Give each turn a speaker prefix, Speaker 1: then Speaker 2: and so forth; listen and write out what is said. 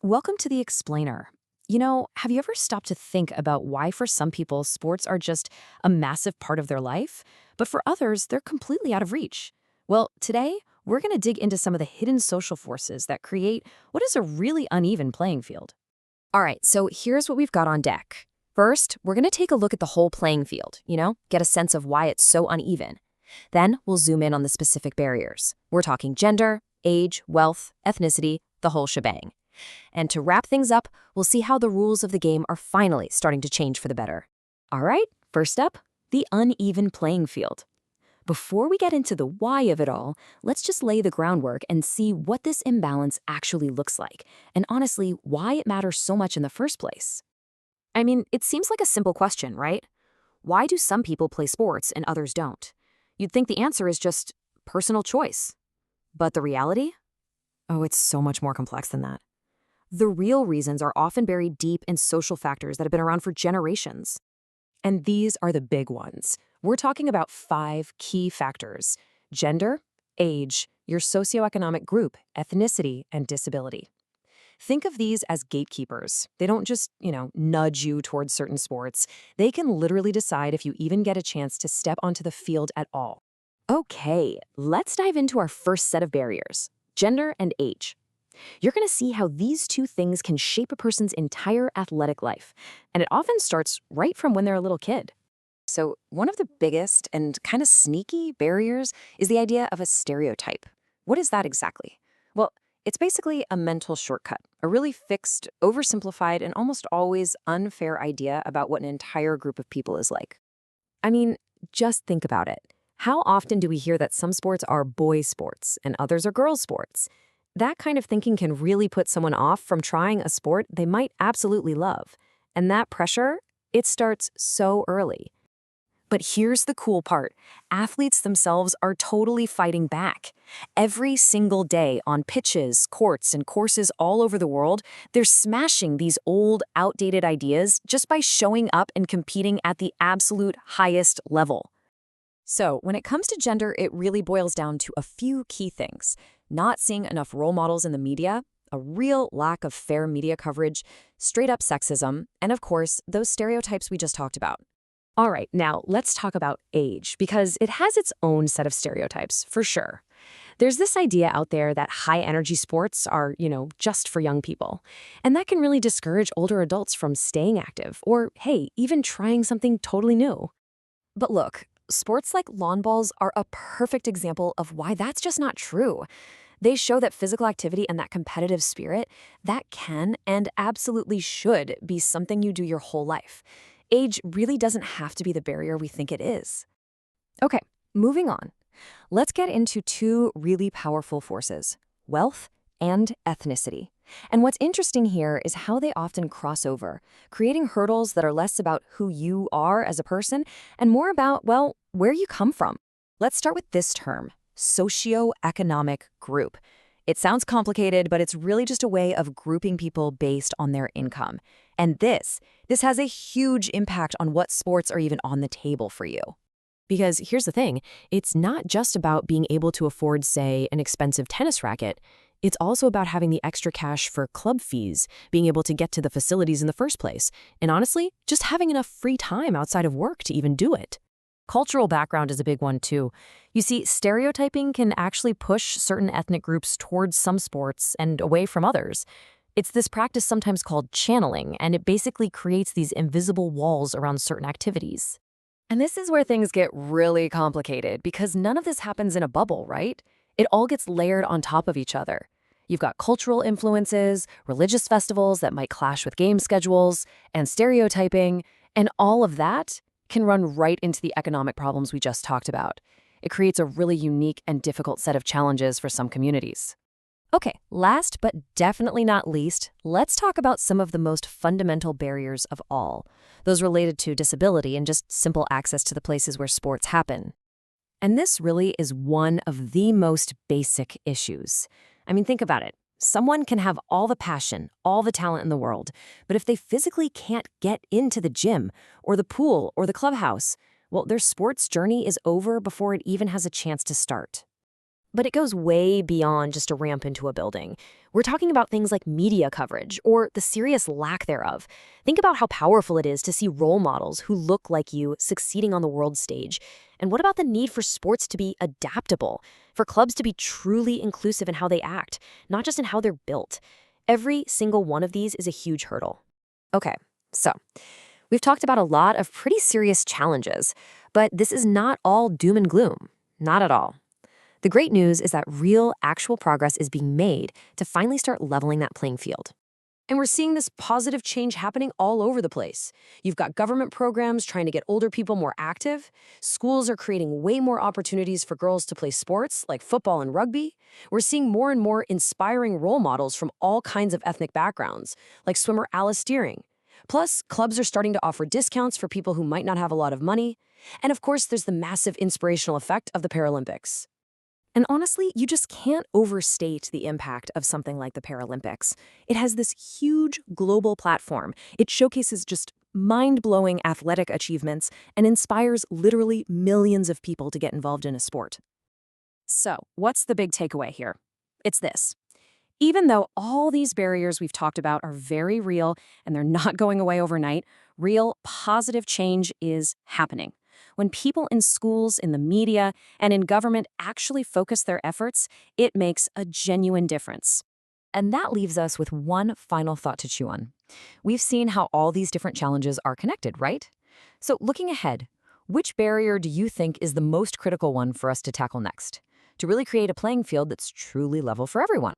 Speaker 1: Welcome to the Explainer. Have you ever stopped to think about why for some people sports are just a massive part of their life, but for others they're completely out of reach? Well, today we're going to dig into some of the hidden social forces that create what is a really uneven playing field.
Speaker 2: All right, so here's what we've got on deck. First, we're going to take a look at the whole playing field, get a sense of why it's so uneven. Then we'll zoom in on the specific barriers. We're talking gender, age, wealth, ethnicity, the whole shebang. And to wrap things up, we'll see how the rules of the game are finally starting to change for the better.
Speaker 1: All right, first up, the uneven playing field. Before we get into the why of it all, let's just lay the groundwork and see what this imbalance actually looks like, and honestly, why it matters so much in the first place.
Speaker 2: I mean, it seems like a simple question, right? Why do some people play sports and others don't? You'd think the answer is just personal choice. But the reality?
Speaker 1: Oh, it's so much more complex than that.
Speaker 2: The real reasons are often buried deep in social factors that have been around for generations.
Speaker 1: And these are the big ones. We're talking about 5 key factors: gender, age, your socioeconomic group, ethnicity, and disability. Think of these as gatekeepers. They don't just, nudge you towards certain sports. They can literally decide if you even get a chance to step onto the field at all.
Speaker 2: Okay, let's dive into our first set of barriers, gender and age. You're going to see how these two things can shape a person's entire athletic life, and it often starts right from when they're a little kid.
Speaker 1: So, one of the biggest and kind of sneaky barriers is the idea of a stereotype. What is that exactly? Well, it's basically a mental shortcut, a really fixed, oversimplified, and almost always unfair idea about what an entire group of people is like.
Speaker 2: I mean, just think about it. How often do we hear that some sports are boy sports and others are girl sports? That kind of thinking can really put someone off from trying a sport they might absolutely love. And that pressure, it starts so early.
Speaker 1: But here's the cool part. Athletes themselves are totally fighting back. Every single day on pitches, courts, and courses all over the world, they're smashing these old, outdated ideas just by showing up and competing at the absolute highest level.
Speaker 2: So, when it comes to gender, it really boils down to a few key things. Not seeing enough role models in the media, a real lack of fair media coverage, straight-up sexism, and of course, those stereotypes we just talked about. All right, now let's talk about age, because it has its own set of stereotypes, for sure. There's this idea out there that high-energy sports are, just for young people. And that can really discourage older adults from staying active, or, hey, even trying something totally new. But look, sports like lawn bowls are a perfect example of why that's just not true. They show that physical activity and that competitive spirit, that can and absolutely should be something you do your whole life. Age really doesn't have to be the barrier we think it is. Okay, moving on. Let's get into two really powerful forces, wealth and ethnicity. And what's interesting here is how they often cross over, creating hurdles that are less about who you are as a person and more about, well, where you come from. Let's start with this term, socioeconomic group. It sounds complicated, but it's really just a way of grouping people based on their income. And this has a huge impact on what sports are even on the table for you. Because here's the thing, it's not just about being able to afford, say, an expensive tennis racket. It's also about having the extra cash for club fees, being able to get to the facilities in the first place, and honestly, just having enough free time outside of work to even do it. Cultural background is a big one, too. You see, stereotyping can actually push certain ethnic groups towards some sports and away from others. It's this practice sometimes called channeling, and it basically creates these invisible walls around certain activities. And this is where things get really complicated, because none of this happens in a bubble, right? It all gets layered on top of each other. You've got cultural influences, religious festivals that might clash with game schedules, and stereotyping, and all of that can run right into the economic problems we just talked about. It creates a really unique and difficult set of challenges for some communities. Okay, last but definitely not least, let's talk about some of the most fundamental barriers of all, those related to disability and just simple access to the places where sports happen. And this really is one of the most basic issues. I mean, think about it. Someone can have all the passion, all the talent in the world, but if they physically can't get into the gym or the pool or the clubhouse, well, their sports journey is over before it even has a chance to start.
Speaker 1: But it goes way beyond just a ramp into a building. We're talking about things like media coverage or the serious lack thereof. Think about how powerful it is to see role models who look like you succeeding on the world stage. And what about the need for sports to be adaptable, for clubs to be truly inclusive in how they act, not just in how they're built? Every single one of these is a huge hurdle. Okay, so we've talked about a lot of pretty serious challenges, but this is not all doom and gloom. Not at all. The great news is that real, actual progress is being made to finally start leveling that playing field. And we're seeing this positive change happening all over the place. You've got government programs trying to get older people more active. Schools are creating way more opportunities for girls to play sports like football and rugby. We're seeing more and more inspiring role models from all kinds of ethnic backgrounds, like swimmer Alice Steering. Plus, clubs are starting to offer discounts for people who might not have a lot of money. And of course, there's the massive inspirational effect of the Paralympics. And honestly, you just can't overstate the impact of something like the Paralympics. It has this huge global platform. It showcases just mind-blowing athletic achievements and inspires literally millions of people to get involved in a sport. So, what's the big takeaway here? It's this. Even though all these barriers we've talked about are very real and they're not going away overnight, real positive change is happening. When people in schools, in the media, and in government actually focus their efforts, it makes a genuine difference. And that leaves us with one final thought to chew on. We've seen how all these different challenges are connected, right? So looking ahead, which barrier do you think is the most critical one for us to tackle next, to really create a playing field that's truly level for everyone?